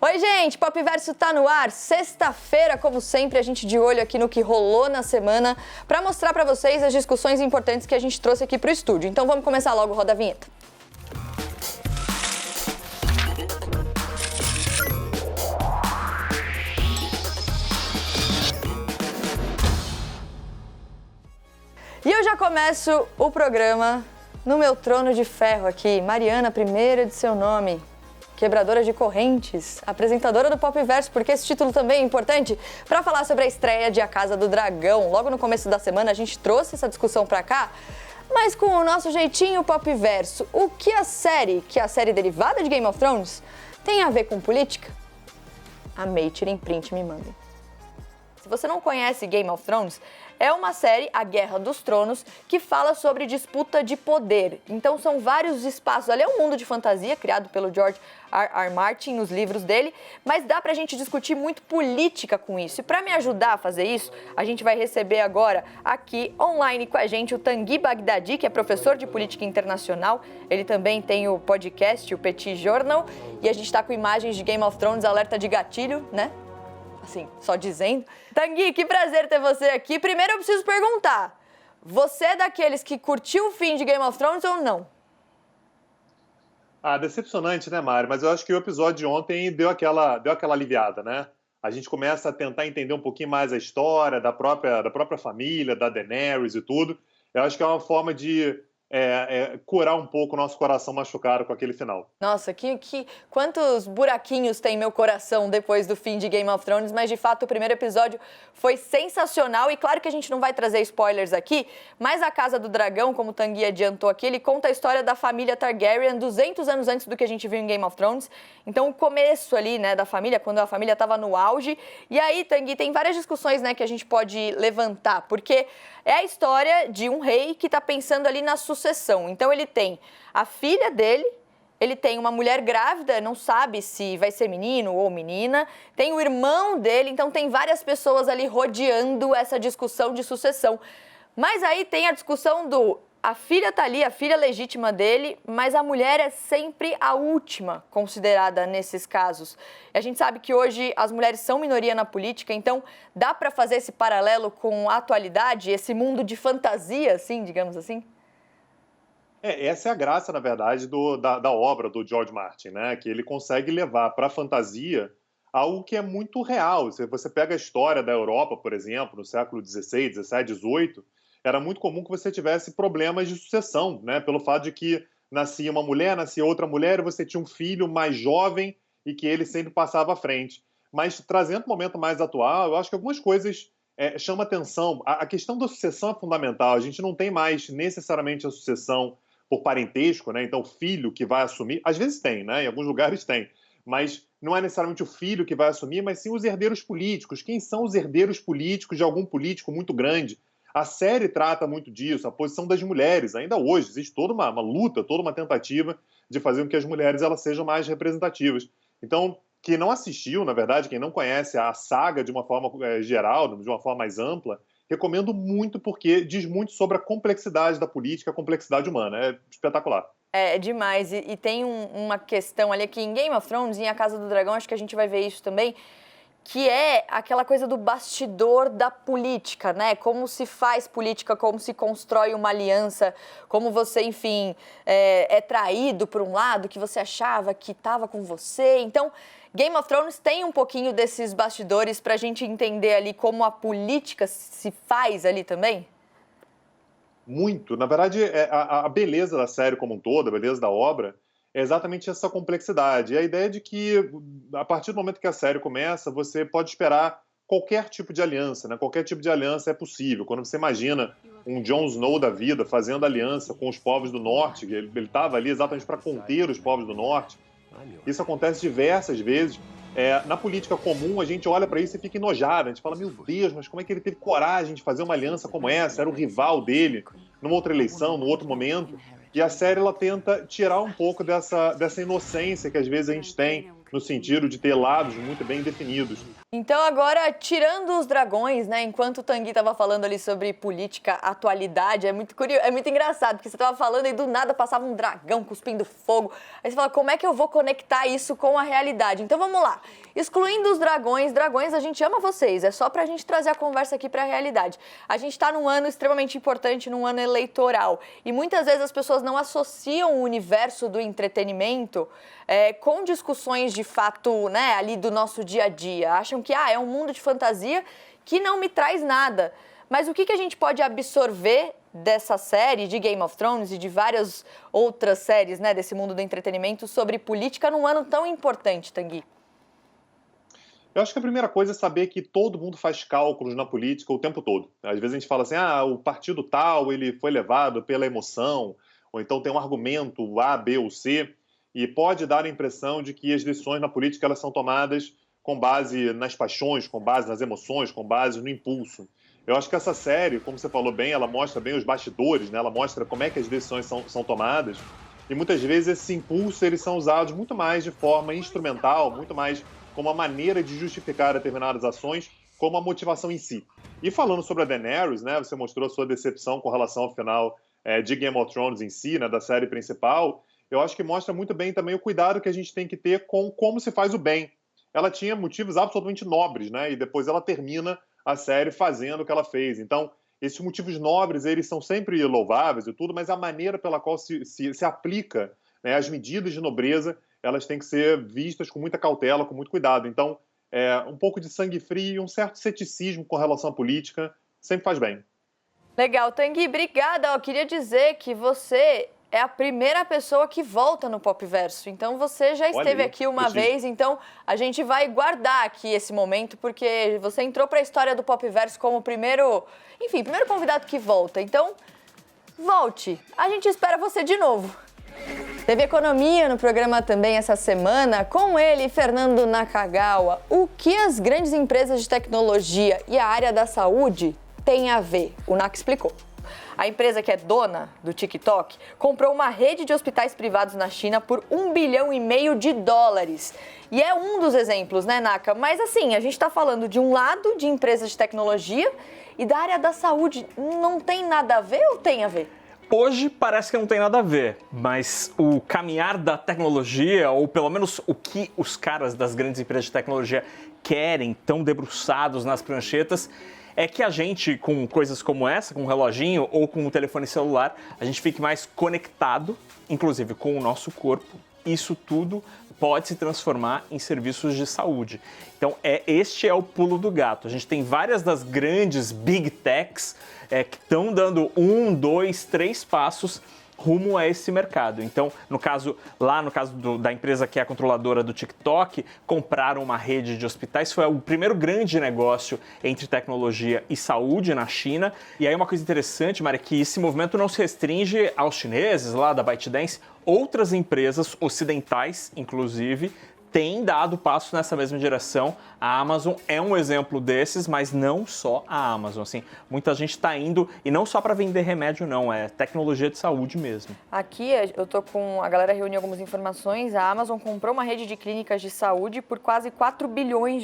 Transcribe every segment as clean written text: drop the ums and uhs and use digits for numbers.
Oi, gente, Popverso tá no ar. Sexta-feira, como sempre, a gente de olho aqui no que rolou na semana para mostrar para vocês as discussões importantes que a gente trouxe aqui pro estúdio. Então vamos começar logo, roda a vinheta. E eu já começo o programa no meu trono de ferro aqui, Mariana, primeira de seu nome. Quebradora de correntes, apresentadora do Popverso, porque esse título também é importante, para falar sobre a estreia de A Casa do Dragão. Logo no começo da semana a gente trouxe essa discussão para cá, mas com o nosso jeitinho Popverso. O que é a série derivada de Game of Thrones, tem a ver com política? Amei, tirem print, me mandem. Se você não conhece Game of Thrones, é uma série, A Guerra dos Tronos, que fala sobre disputa de poder. Então são vários espaços, ali é um mundo de fantasia criado pelo George R. Martin nos livros dele, mas dá pra gente discutir muito política com isso. E pra me ajudar a fazer isso, a gente vai receber agora aqui online com a gente o Tanguy Bagdadi, que é professor de política internacional. Ele também tem o podcast, o Petit Journal, e a gente tá com imagens de Game of Thrones, alerta de gatilho, né? Assim, só dizendo. Tanguy, que prazer ter você aqui. Primeiro eu preciso perguntar, você é daqueles que curtiu o fim de Game of Thrones ou não? Decepcionante, né, Mari? Mas eu acho que o episódio de ontem deu aquela aliviada, né? A gente começa a tentar entender um pouquinho mais a história da própria família, da Daenerys e tudo. Eu acho que é uma forma de curar um pouco o nosso coração machucado com aquele final. Nossa, quantos buraquinhos tem meu coração depois do fim de Game of Thrones, mas de fato o primeiro episódio foi sensacional e claro que a gente não vai trazer spoilers aqui, mas A Casa do Dragão, como o Tanguy adiantou aqui, ele conta a história da família Targaryen 200 anos antes do que a gente viu em Game of Thrones, então o começo ali, né, da família, quando a família estava no auge, e aí, Tanguy, tem várias discussões, né, que a gente pode levantar, porque é a história de um rei que está pensando ali na sucessão. Então ele tem a filha dele, ele tem uma mulher grávida, não sabe se vai ser menino ou menina, tem o irmão dele, então tem várias pessoas ali rodeando essa discussão de sucessão. Mas aí tem a discussão a filha tá ali, a filha legítima dele, mas a mulher é sempre a última considerada nesses casos. E a gente sabe que hoje as mulheres são minoria na política, então dá para fazer esse paralelo com a atualidade, esse mundo de fantasia, assim, digamos assim? Essa é a graça, na verdade, da obra do George Martin, né? Que ele consegue levar para a fantasia algo que é muito real. Você pega a história da Europa, por exemplo, no século XVI, XVII, XVIII, era muito comum que você tivesse problemas de sucessão, né? Pelo fato de que nascia uma mulher, nascia outra mulher, e você tinha um filho mais jovem e que ele sempre passava à frente. Mas, trazendo o momento mais atual, eu acho que algumas coisas chamam atenção. A questão da sucessão é fundamental. A gente não tem mais necessariamente a sucessão por parentesco, né? Então, o filho que vai assumir, às vezes tem, né? Em alguns lugares tem, mas não é necessariamente o filho que vai assumir, mas sim os herdeiros políticos. Quem são os herdeiros políticos de algum político muito grande? A série trata muito disso, a posição das mulheres. Ainda hoje existe toda uma luta, toda uma tentativa de fazer com que as mulheres elas sejam mais representativas. Então, quem não assistiu, na verdade, quem não conhece a saga de uma forma geral, de uma forma mais ampla, recomendo muito porque diz muito sobre a complexidade da política, a complexidade humana. É espetacular. É demais. E tem uma questão ali que em Game of Thrones, em A Casa do Dragão, acho que a gente vai ver isso também, que é aquela coisa do bastidor da política, né? Como se faz política, como se constrói uma aliança, como você, enfim, é traído por um lado que você achava que estava com você. Então, Game of Thrones tem um pouquinho desses bastidores pra gente entender ali como a política se faz ali também? Muito. Na verdade, a beleza da série como um todo, a beleza da obra, é exatamente essa complexidade. E a ideia de que, a partir do momento que a série começa, você pode esperar qualquer tipo de aliança, né? Qualquer tipo de aliança é possível. Quando você imagina um Jon Snow da vida fazendo aliança com os povos do Norte, ele estava ali exatamente para conter os povos do Norte, isso acontece diversas vezes. Na política comum, a gente olha para isso e fica enojado. A gente fala, meu Deus, mas como é que ele teve coragem de fazer uma aliança como essa? Era o rival dele, numa outra eleição, num outro momento. E a série ela tenta tirar um pouco dessa inocência que às vezes a gente tem no sentido de ter lados muito bem definidos. Então agora, tirando os dragões, né, enquanto o Tanguy estava falando ali sobre política, atualidade, é muito curioso, é muito engraçado, porque você estava falando e do nada passava um dragão cuspindo fogo. Aí você fala, como é que eu vou conectar isso com a realidade? Então vamos lá, excluindo os dragões, a gente ama vocês, é só pra gente trazer a conversa aqui pra realidade. A gente tá num ano extremamente importante, num ano eleitoral, e muitas vezes as pessoas não associam o universo do entretenimento com discussões de fato, né, ali do nosso dia a dia. Acham que é um mundo de fantasia que não me traz nada. Mas o que a gente pode absorver dessa série de Game of Thrones e de várias outras séries, né, desse mundo do entretenimento sobre política num ano tão importante, Tanguy? Eu acho que a primeira coisa é saber que todo mundo faz cálculos na política o tempo todo. Às vezes a gente fala assim, o partido tal, ele foi levado pela emoção, ou então tem um argumento A, B ou C, e pode dar a impressão de que as decisões na política elas são tomadas com base nas paixões, com base nas emoções, com base no impulso. Eu acho que essa série, como você falou bem, ela mostra bem os bastidores, né? Ela mostra como é que as decisões são tomadas, e muitas vezes esses impulsos eles são usados muito mais de forma instrumental, muito mais como uma maneira de justificar determinadas ações, como a motivação em si. E falando sobre a Daenerys, né? Você mostrou a sua decepção com relação ao final de Game of Thrones em si, né? Da série principal. Eu acho que mostra muito bem também o cuidado que a gente tem que ter com como se faz o bem. Ela tinha motivos absolutamente nobres, né? E depois ela termina a série fazendo o que ela fez. Então, esses motivos nobres, eles são sempre louváveis e tudo, mas a maneira pela qual se aplica, né, as medidas de nobreza, elas têm que ser vistas com muita cautela, com muito cuidado. Então, um pouco de sangue frio e um certo ceticismo com relação à política sempre faz bem. Legal, Tanguy, obrigada. Eu queria dizer que você é a primeira pessoa que volta no Popverso. Então, você já esteve aqui uma vez, então a gente vai guardar aqui esse momento, porque você entrou para a história do Popverso como primeiro convidado que volta. Então, volte. A gente espera você de novo. Teve Economia no programa também essa semana, com ele, Fernando Nakagawa. O que as grandes empresas de tecnologia e a área da saúde têm a ver? O Nak explicou. A empresa que é dona do TikTok comprou uma rede de hospitais privados na China por $1,5 bilhão. E é um dos exemplos, né, Naka? Mas assim, a gente está falando de um lado de empresas de tecnologia e da área da saúde. Não tem nada a ver ou tem a ver? Hoje parece que não tem nada a ver, mas o caminhar da tecnologia, ou pelo menos o que os caras das grandes empresas de tecnologia querem, tão debruçados nas pranchetas, é que a gente, com coisas como essa, com um reloginho ou com um telefone celular, a gente fique mais conectado, inclusive com o nosso corpo. Isso tudo pode se transformar em serviços de saúde. Então, este é o pulo do gato. A gente tem várias das grandes big techs que estão dando 1, 2, 3 passos rumo a esse mercado. Então, no caso da empresa que é a controladora do TikTok, compraram uma rede de hospitais. Foi o primeiro grande negócio entre tecnologia e saúde na China. E aí uma coisa interessante, Mari, é que esse movimento não se restringe aos chineses lá da ByteDance. Outras empresas ocidentais, inclusive, têm dado passo nessa mesma direção. A Amazon é um exemplo desses, mas não só a Amazon. Assim, muita gente está indo, e não só para vender remédio, não, é tecnologia de saúde mesmo. Aqui eu tô com a galera reuniu algumas informações. A Amazon comprou uma rede de clínicas de saúde por quase $4 bilhões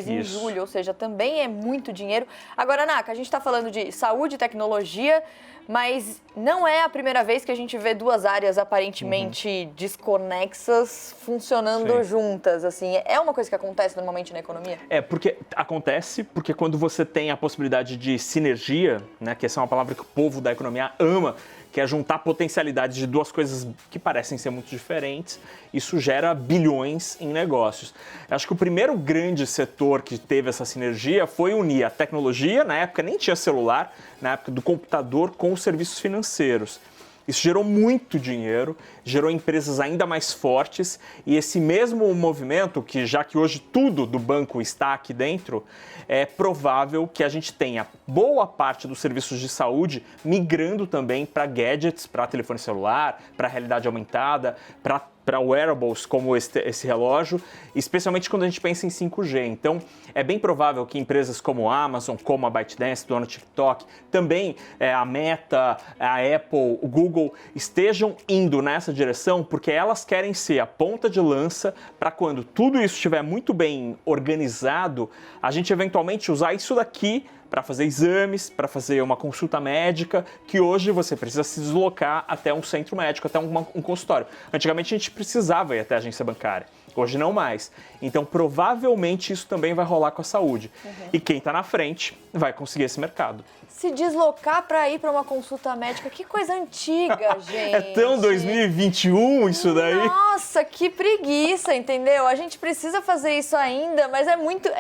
em julho, ou seja, também é muito dinheiro. Agora, Naka, a gente está falando de saúde e tecnologia, mas não é a primeira vez que a gente vê duas áreas aparentemente desconexas funcionando juntas. Assim, é uma coisa que acontece normalmente na economia? Porque quando você tem a possibilidade de sinergia, né, que essa é uma palavra que o povo da economia ama, que é juntar potencialidades de duas coisas que parecem ser muito diferentes, isso gera bilhões em negócios. Acho que o primeiro grande setor que teve essa sinergia foi unir a tecnologia, na época nem tinha celular, na época do computador, com os serviços financeiros. Isso gerou muito dinheiro, gerou empresas ainda mais fortes, e esse mesmo movimento, já que hoje tudo do banco está aqui dentro, é provável que a gente tenha boa parte dos serviços de saúde migrando também para gadgets, para telefone celular, para realidade aumentada, para para wearables como esse relógio, especialmente quando a gente pensa em 5G. Então, é bem provável que empresas como a Amazon, como a ByteDance, dona do TikTok, também a Meta, a Apple, o Google, estejam indo nessa direção porque elas querem ser a ponta de lança para quando tudo isso estiver muito bem organizado, a gente eventualmente usar isso daqui para fazer exames, para fazer uma consulta médica, que hoje você precisa se deslocar até um centro médico, até um consultório. Antigamente a gente precisava ir até a agência bancária, hoje não mais. Então provavelmente isso também vai rolar com a saúde. E quem está na frente vai conseguir esse mercado. Se deslocar para ir para uma consulta médica, que coisa antiga, gente. É tão 2021 isso daí. Nossa, que preguiça, entendeu? A gente precisa fazer isso ainda, mas é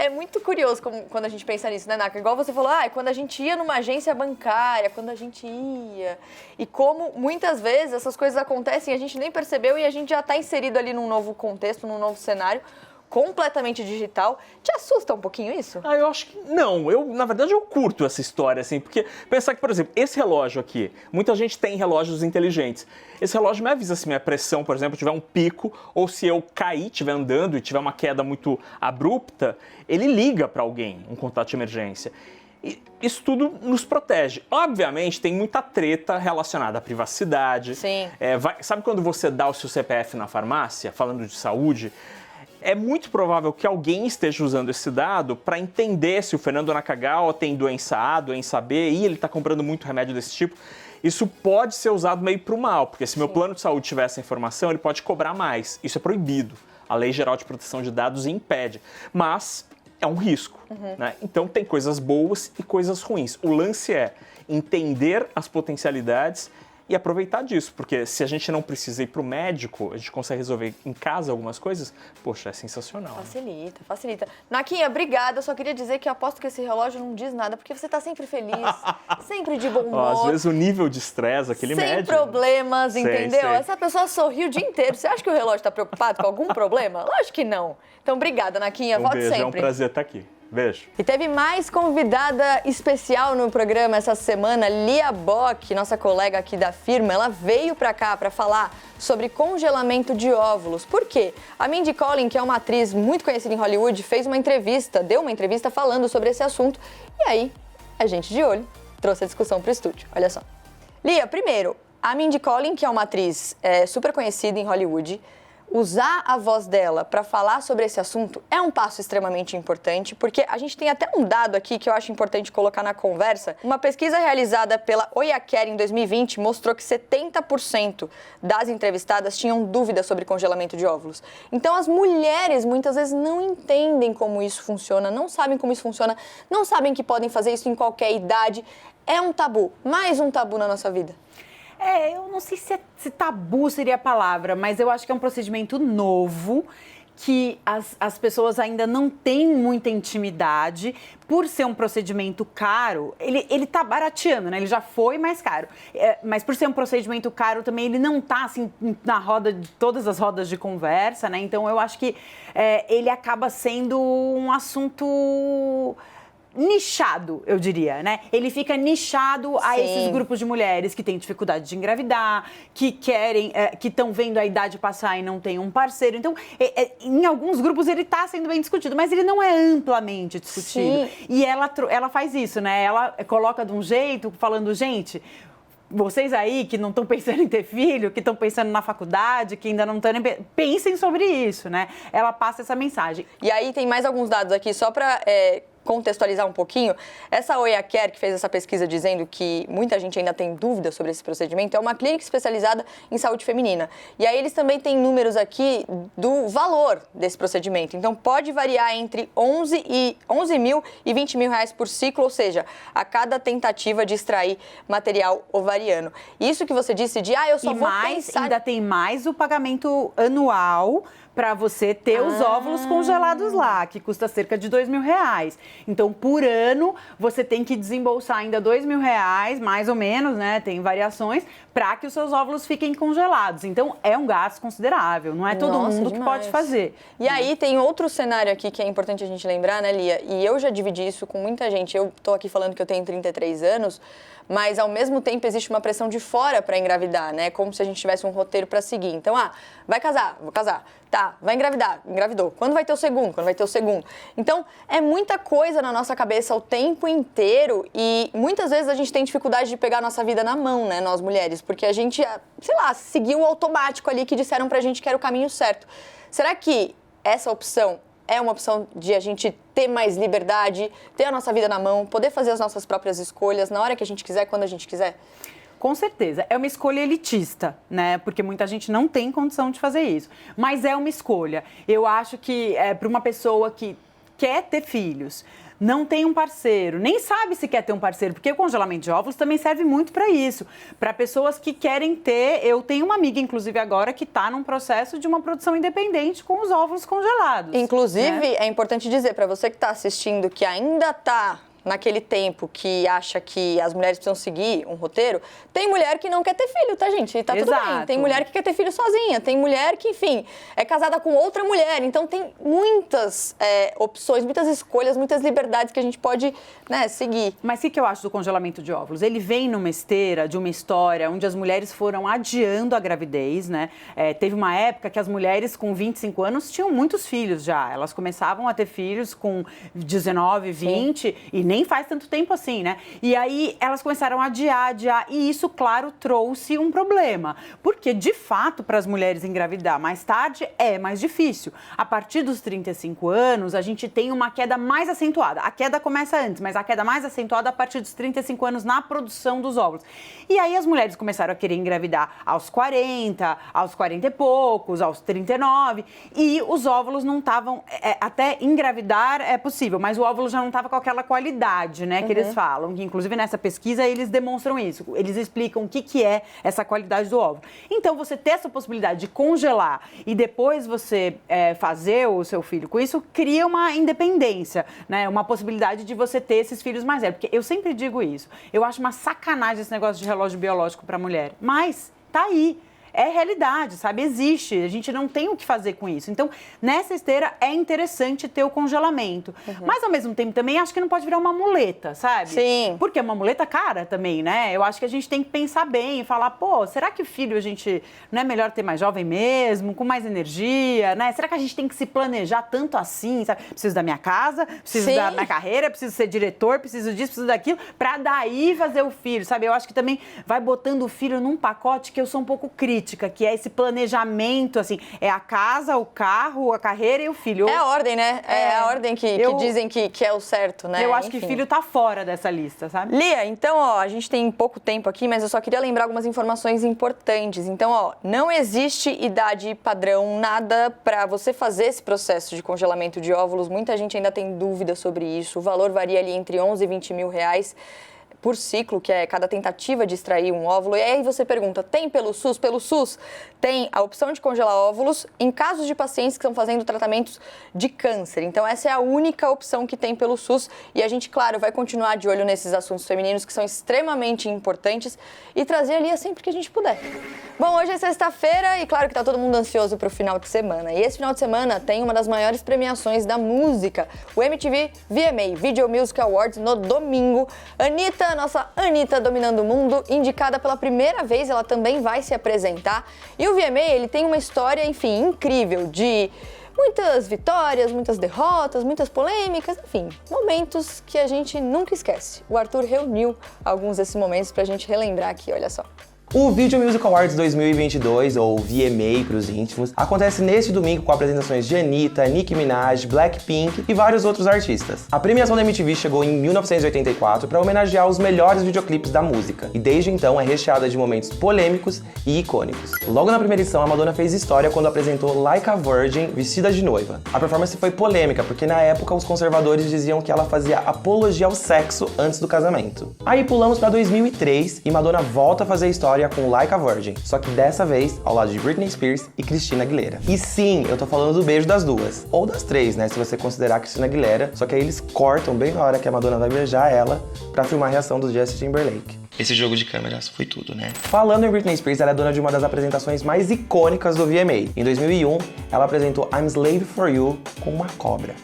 muito curioso quando a gente pensa nisso, né, Naka? Igual você falou, quando a gente ia numa agência bancária, quando a gente ia. E como muitas vezes essas coisas acontecem, a gente nem percebeu e a gente já está inserido ali num novo contexto, num novo cenário, completamente digital. Te assusta um pouquinho isso? Eu acho que não. Na verdade, eu curto essa história, assim, porque pensar que, por exemplo, esse relógio aqui, muita gente tem relógios inteligentes. Esse relógio me avisa se minha pressão, por exemplo, tiver um pico, ou se eu cair, estiver andando e tiver uma queda muito abrupta, ele liga para alguém, um contato de emergência. E isso tudo nos protege. Obviamente, tem muita treta relacionada à privacidade. Sim. Sabe quando você dá o seu CPF na farmácia, falando de saúde? É muito provável que alguém esteja usando esse dado para entender se o Fernando Nakagawa tem doença A, doença B, e ele está comprando muito remédio desse tipo. Isso pode ser usado meio para o mal, porque se meu plano de saúde tiver essa informação, ele pode cobrar mais. Isso é proibido. A Lei Geral de Proteção de Dados impede. Mas é um risco. Né? Então tem coisas boas e coisas ruins. O lance é entender as potencialidades e aproveitar disso, porque se a gente não precisa ir para o médico, a gente consegue resolver em casa algumas coisas, poxa, é sensacional. Facilita, facilita. Naquinha, obrigada, eu só queria dizer que eu aposto que esse relógio não diz nada, porque você tá sempre feliz, sempre de bom humor. Às vezes o nível de estresse, aquele médio. Sem problemas, entendeu? Sei. Essa pessoa sorriu o dia inteiro. Você acha que o relógio tá preocupado com algum problema? Lógico que não. Então, obrigada, Naquinha, volte beijo, sempre. É um prazer estar aqui. Beijo. E teve mais convidada especial no programa essa semana, Lia Bock, nossa colega aqui da firma. Ela veio pra cá pra falar sobre congelamento de óvulos. Por quê? A Mindy Kaling, que é uma atriz muito conhecida em Hollywood, deu uma entrevista falando sobre esse assunto. E aí, a gente de olho trouxe a discussão pro estúdio. Olha só. Lia, primeiro, a Mindy Kaling, que é uma atriz super conhecida em Hollywood, usar a voz dela para falar sobre esse assunto é um passo extremamente importante, porque a gente tem até um dado aqui que eu acho importante colocar na conversa. Uma pesquisa realizada pela Oyacare em 2020 mostrou que 70% das entrevistadas tinham dúvidas sobre congelamento de óvulos. Então as mulheres muitas vezes não entendem como isso funciona, não sabem como isso funciona, não sabem que podem fazer isso em qualquer idade. É um tabu, mais um tabu na nossa vida. Eu não sei se tabu seria a palavra, mas eu acho que é um procedimento novo que as pessoas ainda não têm muita intimidade. Por ser um procedimento caro, ele tá barateando, né? Ele já foi mais caro. Mas por ser um procedimento caro também, ele não tá, assim, na roda de todas as rodas de conversa, né? Então, eu acho que ele acaba sendo um assunto nichado, eu diria, né? Ele fica nichado a esses grupos de mulheres que têm dificuldade de engravidar, que querem, que estão vendo a idade passar e não tem um parceiro. Então, em alguns grupos ele está sendo bem discutido, mas ele não é amplamente discutido. Sim. E ela faz isso, né? Ela coloca de um jeito, falando, gente, vocês aí que não estão pensando em ter filho, que estão pensando na faculdade, que ainda não estão nem... Pensem sobre isso, né? Ela passa essa mensagem. E aí tem mais alguns dados aqui, só para contextualizar um pouquinho. Essa Oyacare, que fez essa pesquisa dizendo que muita gente ainda tem dúvidas sobre esse procedimento, é uma clínica especializada em saúde feminina. E aí eles também têm números aqui do valor desse procedimento. Então pode variar entre 11 mil e 20 mil reais por ciclo, ou seja, a cada tentativa de extrair material ovariano. Isso que você disse de, eu só vou pensar... ainda tem mais o pagamento anual para você ter os óvulos congelados lá, que custa cerca de R$2.000. Então, por ano, você tem que desembolsar ainda R$2.000, mais ou menos, né? Tem variações, para que os seus óvulos fiquem congelados. Então, é um gasto considerável, não é todo mundo que pode fazer. E aí, tem outro cenário aqui que é importante a gente lembrar, né, Lia? E eu já dividi isso com muita gente. Eu tô aqui falando que eu tenho 33 anos, mas ao mesmo tempo existe uma pressão de fora para engravidar, né? Como se a gente tivesse um roteiro para seguir. Então, vai casar, vou casar. Tá, vai engravidar, engravidou. Quando vai ter o segundo? Quando vai ter o segundo? Então, é muita coisa na nossa cabeça o tempo inteiro e muitas vezes a gente tem dificuldade de pegar a nossa vida na mão, né, nós mulheres, porque a gente, sei lá, seguiu o automático ali que disseram pra gente que era o caminho certo. Será que essa opção é uma opção de a gente ter mais liberdade, ter a nossa vida na mão, poder fazer as nossas próprias escolhas na hora que a gente quiser, quando a gente quiser? Com certeza. É uma escolha elitista, né? Porque muita gente não tem condição de fazer isso. Mas é uma escolha. Eu acho que para uma pessoa que quer ter filhos, não tem um parceiro, nem sabe se quer ter um parceiro, porque o congelamento de óvulos também serve muito para isso. Para pessoas que querem ter... Eu tenho uma amiga, inclusive, agora, que está num processo de uma produção independente com os óvulos congelados. Inclusive, né? É importante dizer para você que está assistindo que ainda está naquele tempo que acha que as mulheres precisam seguir um roteiro, tem mulher que não quer ter filho, tá, gente? E tá tudo bem. Tem mulher que quer ter filho sozinha, tem mulher que, enfim, é casada com outra mulher. Então, tem muitas opções, muitas escolhas, muitas liberdades que a gente pode, né, seguir. Mas o que eu acho do congelamento de óvulos? Ele vem numa esteira de uma história onde as mulheres foram adiando a gravidez, né? Teve uma época que as mulheres com 25 anos tinham muitos filhos já. Elas começavam a ter filhos com 19, 20 Sim. e nem faz tanto tempo assim, né? E aí elas começaram a adiar, e isso, claro, trouxe um problema. Porque, de fato, para as mulheres engravidar mais tarde é mais difícil. A partir dos 35 anos, a gente tem uma queda mais acentuada. A queda começa antes, mas a queda mais acentuada a partir dos 35 anos na produção dos óvulos. E aí as mulheres começaram a querer engravidar aos 40, aos 40 e poucos, aos 39, e os óvulos não estavam... até engravidar é possível, mas o óvulo já não estava com aquela qualidade, né, que eles falam, que inclusive nessa pesquisa eles demonstram isso, eles explicam o que é essa qualidade do óvulo. Então, você ter essa possibilidade de congelar e depois você fazer o seu filho com isso, cria uma independência, né, uma possibilidade de você ter esses filhos mais velhos, porque eu sempre digo isso, eu acho uma sacanagem esse negócio de relógio biológico para mulher, mas tá aí. É realidade, sabe? Existe. A gente não tem o que fazer com isso. Então, nessa esteira, é interessante ter o congelamento. Mas, ao mesmo tempo, também acho que não pode virar uma muleta, sabe? Sim. Porque é uma muleta cara também, né? Eu acho que a gente tem que pensar bem e falar, pô, será que o filho a gente não é melhor ter mais jovem mesmo, com mais energia, né? Será que a gente tem que se planejar tanto assim, sabe? Preciso da minha casa, preciso da minha carreira, preciso ser diretor, preciso disso, preciso daquilo, pra daí fazer o filho, sabe? Eu acho que também vai botando o filho num pacote que eu sou um pouco crítica, que é esse planejamento, assim, é a casa, o carro, a carreira e o filho. É a ordem, né? É a ordem que dizem que é o certo, né? Eu acho que filho tá fora dessa lista, sabe? Lia, então, a gente tem pouco tempo aqui, mas eu só queria lembrar algumas informações importantes. Então, não existe idade padrão, nada para você fazer esse processo de congelamento de óvulos. Muita gente ainda tem dúvida sobre isso. O valor varia ali entre 11 e 20 mil reais por ciclo, que é cada tentativa de extrair um óvulo. E aí você pergunta, tem pelo SUS? Pelo SUS tem a opção de congelar óvulos em casos de pacientes que estão fazendo tratamentos de câncer. Então essa é a única opção que tem pelo SUS e a gente, claro, vai continuar de olho nesses assuntos femininos que são extremamente importantes e trazer a Lia sempre que a gente puder. Bom, hoje é sexta-feira e claro que tá todo mundo ansioso pro final de semana. E esse final de semana tem uma das maiores premiações da música, o MTV VMA, Video Music Awards, no domingo. Nossa Anitta dominando o mundo, indicada pela primeira vez, ela também vai se apresentar. E o VMA, ele tem uma história, enfim, incrível, de muitas vitórias, muitas derrotas, muitas polêmicas, enfim, momentos que a gente nunca esquece. O Arthur reuniu alguns desses momentos pra gente relembrar aqui, olha só. O Video Music Awards 2022, ou VMA para os íntimos, acontece neste domingo com apresentações de Anitta, Nicki Minaj, Blackpink e vários outros artistas. A premiação da MTV chegou em 1984 para homenagear os melhores videoclipes da música, e desde então é recheada de momentos polêmicos e icônicos. Logo na primeira edição, a Madonna fez história quando apresentou Like a Virgin vestida de noiva. A performance foi polêmica porque na época os conservadores diziam que ela fazia apologia ao sexo antes do casamento. Aí pulamos para 2003 e Madonna volta a fazer história com Like a Virgin, só que dessa vez ao lado de Britney Spears e Christina Aguilera. E sim, eu tô falando do beijo das duas, ou das três, né, se você considerar a Christina Aguilera, só que aí eles cortam bem na hora que a Madonna vai beijar ela pra filmar a reação do Justin Timberlake. Esse jogo de câmeras foi tudo, né? Falando em Britney Spears, ela é dona de uma das apresentações mais icônicas do VMA. Em 2001, ela apresentou I'm Slave For You com uma cobra.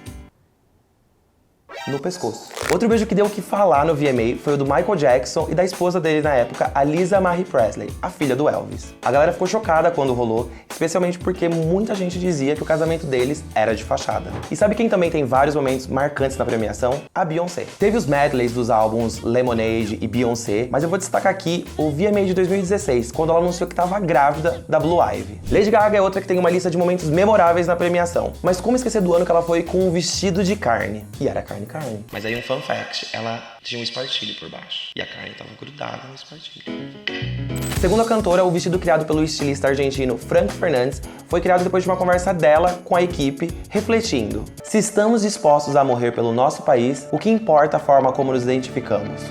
no pescoço. Outro beijo que deu o que falar no VMA foi o do Michael Jackson e da esposa dele na época, a Lisa Marie Presley, a filha do Elvis. A galera ficou chocada quando rolou, especialmente porque muita gente dizia que o casamento deles era de fachada. E sabe quem também tem vários momentos marcantes na premiação? A Beyoncé. Teve os medleys dos álbuns Lemonade e Beyoncé, mas eu vou destacar aqui o VMA de 2016, quando ela anunciou que estava grávida da Blue Ivy. Lady Gaga é outra que tem uma lista de momentos memoráveis na premiação, mas como esquecer do ano que ela foi com um vestido de carne? E era carne. Mas aí um fun fact, ela tinha um espartilho por baixo. E a carne tava grudada no espartilho. Segundo a cantora, o vestido criado pelo estilista argentino Frank Fernandes foi criado depois de uma conversa dela com a equipe, refletindo: se estamos dispostos a morrer pelo nosso país, o que importa a forma como nos identificamos?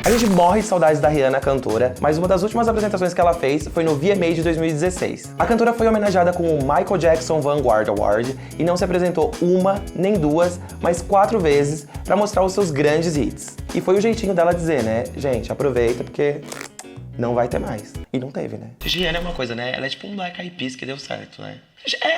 A gente morre de saudades da Rihanna, cantora, mas uma das últimas apresentações que ela fez foi no VMA de 2016. A cantora foi homenageada com o Michael Jackson Vanguard Award e não se apresentou uma, nem duas, mas 4 vezes para mostrar os seus grandes hits. E foi o jeitinho dela dizer, né? Gente, aproveita porque não vai ter mais. E não teve, né? Rihanna é uma coisa, né? Ela é tipo um Black Eyed Peas que deu certo, né?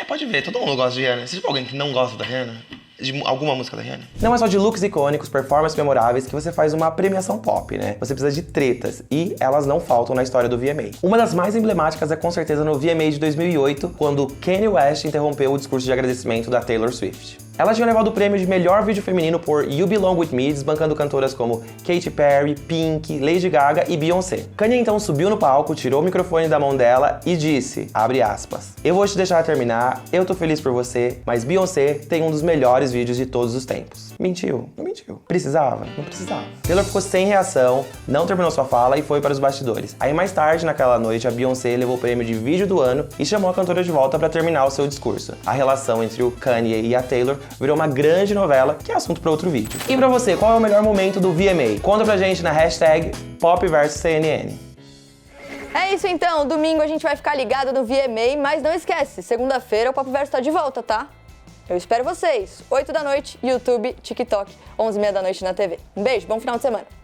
Pode ver, todo mundo gosta de Rihanna. Você tipo alguém que não gosta da Rihanna? De alguma música da Rihanna? Não é só de looks icônicos, performances memoráveis que você faz uma premiação pop, né? Você precisa de tretas, e elas não faltam na história do VMA. Uma das mais emblemáticas é com certeza no VMA de 2008, quando Kanye West interrompeu o discurso de agradecimento da Taylor Swift. Ela tinha levado o prêmio de melhor vídeo feminino por You Belong With Me, desbancando cantoras como Katy Perry, Pink, Lady Gaga e Beyoncé. Kanye então subiu no palco, tirou o microfone da mão dela e disse, abre aspas, eu vou te deixar terminar, eu tô feliz por você, mas Beyoncé tem um dos melhores vídeos de todos os tempos. Mentiu? Não mentiu. Precisava? Não precisava. Taylor ficou sem reação, não terminou sua fala e foi para os bastidores. Aí mais tarde, naquela noite, a Beyoncé levou o prêmio de vídeo do ano e chamou a cantora de volta para terminar o seu discurso. A relação entre o Kanye e a Taylor virou uma grande novela, que é assunto para outro vídeo. E pra você, qual é o melhor momento do VMA? Conta pra gente na hashtag PopVersoCNN. É isso então, domingo a gente vai ficar ligado no VMA, mas não esquece, segunda-feira o Pop Verso tá de volta, tá? Eu espero vocês, 8 da noite, YouTube, TikTok, 11h30 da noite na TV. Um beijo, bom final de semana.